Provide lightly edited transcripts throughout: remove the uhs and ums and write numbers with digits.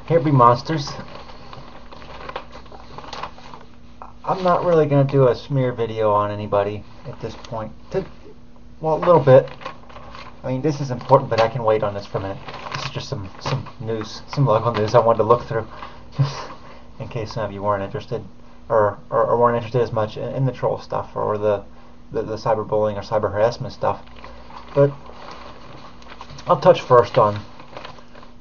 Here be monsters. I'm not really going to do a smear video on anybody at this point. Well, a little bit. I mean, this is important, but I can wait on this for a minute. This is just some news, some local news I wanted to look through, in case some of you weren't interested, or weren't interested as much in the troll stuff or the cyberbullying or cyber harassment stuff. But I'll touch first on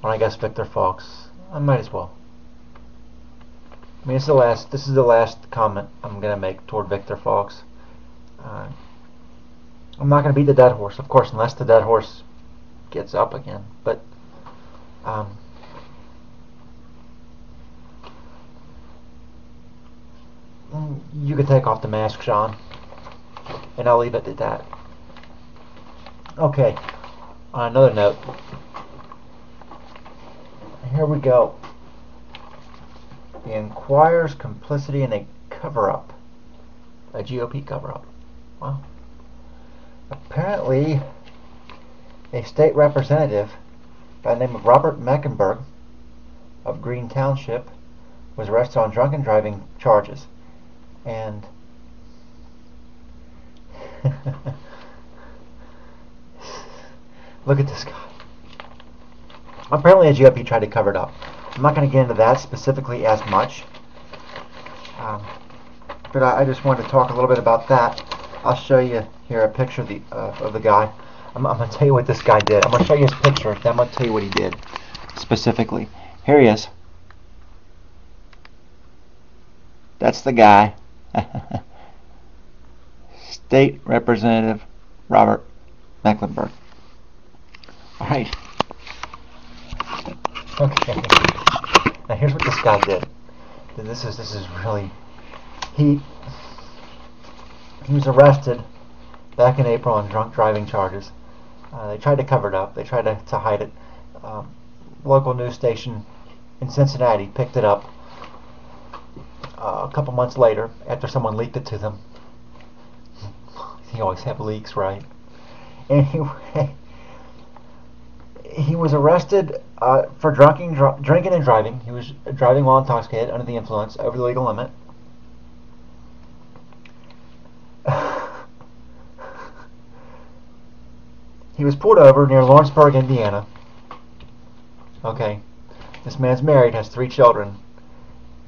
I guess Victor Fox. I might as well. I mean, this is the last comment I'm gonna make toward Victor Fox. I'm not gonna beat the dead horse, of course, unless the dead horse gets up again. But you can take off the mask, Sean, and I'll leave it at that. Okay. On another note, here we go. The Enquirer's complicity in a cover-up. A GOP cover-up. Wow. Apparently, a state representative by the name of Robert Mecklenburg of Green Township was arrested on drunken driving charges. And look at this guy. Apparently, a GOP tried to cover it up. I'm not going to get into that specifically as much, but I just wanted to talk a little bit about that. I'll show you here a picture of the guy. I'm going to tell you what this guy did. I'm going to show you his picture, then I'm going to tell you what he did specifically. Here he is. That's the guy. State Representative Robert Mecklenburg. All right. Okay. Now here's what this guy did. This is really he was arrested back in April on drunk driving charges. They tried to cover it up. They tried to hide it. Local news station in Cincinnati picked it up a couple months later after someone leaked it to them. You always have leaks, right? Anyway, he was arrested for drinking and driving. He was driving while intoxicated, under the influence, over the legal limit. He was pulled over near Lawrenceburg, Indiana. Okay, this man's married, has 3 children.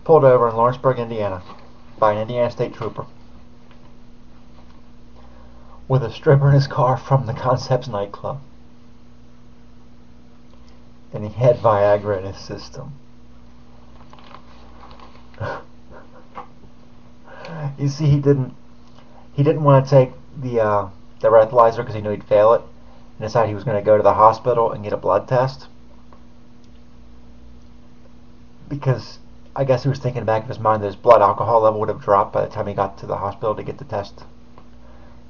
Pulled over in Lawrenceburg, Indiana, by an Indiana State Trooper with a stripper in his car from the Concepts nightclub. And he had Viagra in his system. You see, he didn't want to take the breathalyzer because he knew he'd fail it, and decided he was going to go to the hospital and get a blood test, because I guess he was thinking back in his mind that his blood alcohol level would have dropped by the time he got to the hospital to get the test.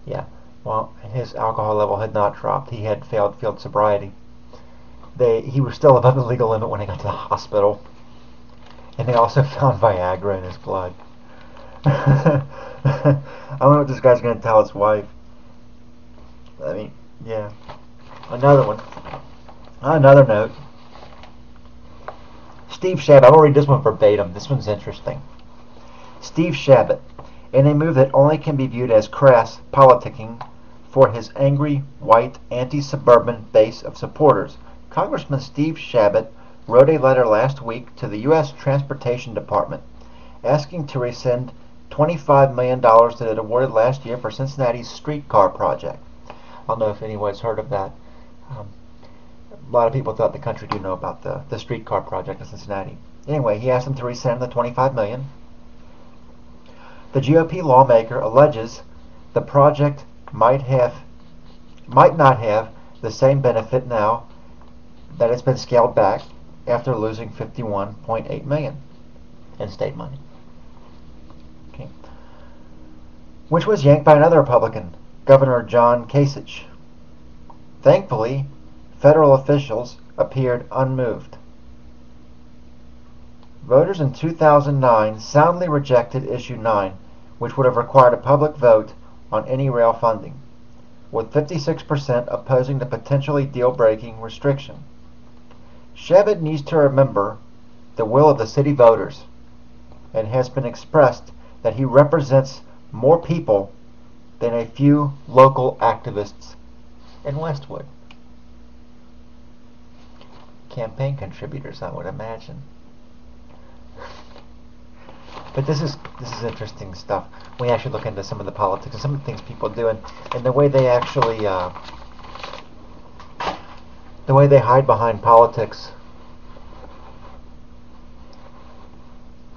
Yeah, well, his alcohol level had not dropped. He had failed field sobriety. He was still above the legal limit when he got to the hospital, and they also found Viagra in his blood. I don't know what this guy's going to tell his wife. I mean, yeah. Another one. On another note, Steve Chabot. I'll read this one verbatim. This one's interesting. Steve Chabot, in a move that only can be viewed as crass politicking for his angry, white, anti-suburban base of supporters, Congressman Steve Chabot wrote a letter last week to the U.S. Transportation Department asking to rescind $25 million that it awarded last year for Cincinnati's streetcar project. I don't know if anyone's heard of that. A lot of people throughout the country do know about the streetcar project in Cincinnati. Anyway, he asked them to rescind the $25 million. The GOP lawmaker alleges the project might not have the same benefit now that it's been scaled back after losing $51.8 million in state money. Okay. Which was yanked by another Republican, Governor John Kasich. Thankfully, federal officials appeared unmoved. Voters in 2009 soundly rejected Issue 9, which would have required a public vote on any rail funding, with 56% opposing the potentially deal-breaking restriction. Chabot needs to remember the will of the city voters, and has been expressed that he represents more people than a few local activists in Westwood. Campaign contributors, I would imagine. But this is interesting stuff. We actually look into some of the politics and some of the things people do, and the way they actually the way they hide behind politics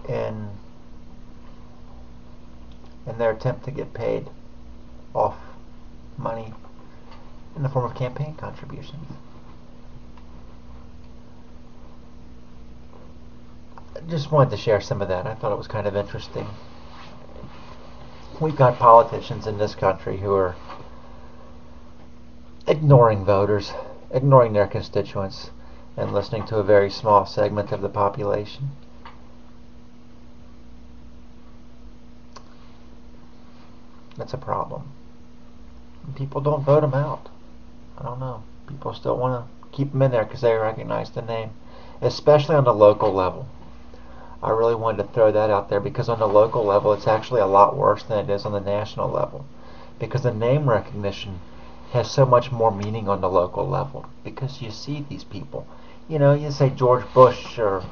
in their attempt to get paid off money in the form of campaign contributions. I just wanted to share some of that. I thought it was kind of interesting. We've got politicians in this country who are ignoring voters, ignoring their constituents, and listening to a very small segment of the population. That's a problem. People don't vote them out. I don't know. People still want to keep them in there because they recognize the name, especially on the local level. I really wanted to throw that out there because on the local level it's actually a lot worse than it is on the national level, because the name recognition has so much more meaning on the local level because you see these people. You know, you say George Bush or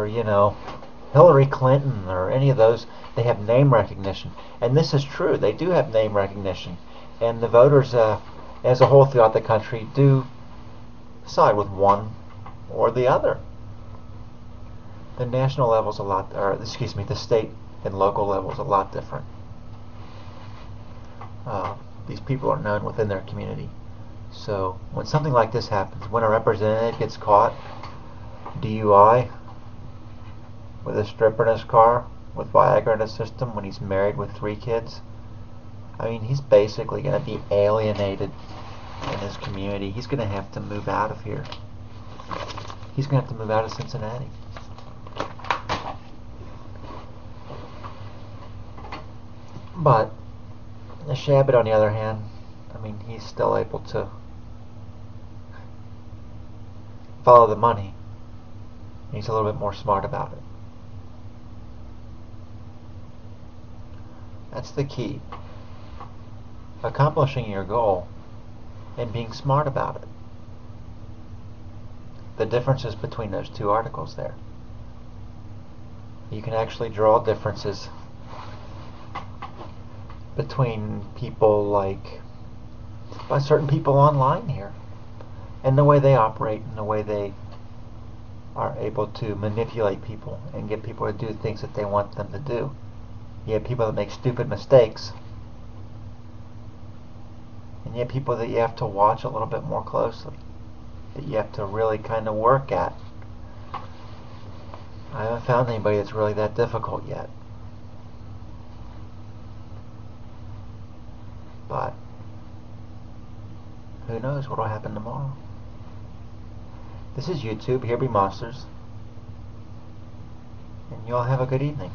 you know, Hillary Clinton or any of those, they have name recognition. And this is true. They do have name recognition. And the voters as a whole throughout the country do side with one or the other. The national level is a lot, or excuse me, the state and local level is a lot different. These people are known within their community. So when something like this happens, when a representative gets caught DUI with a stripper in his car, with Viagra in his system, when he's married with 3 kids, I mean, he's basically going to be alienated in his community. He's going to have to move out of here. He's going to have to move out of Cincinnati. But Shabbat, on the other hand, I mean, he's still able to follow the money. He's a little bit more smart about it. That's the key. Accomplishing your goal and being smart about it. The differences between those 2 articles there. You can actually draw differences between people like by certain people online here and the way they operate and the way they are able to manipulate people and get people to do things that they want them to do. You have people that make stupid mistakes, and you have people that you have to watch a little bit more closely, that you have to really kind of work at. I haven't found anybody that's really that difficult yet. But who knows what will happen tomorrow. This is YouTube. Here be monsters. And you all have a good evening.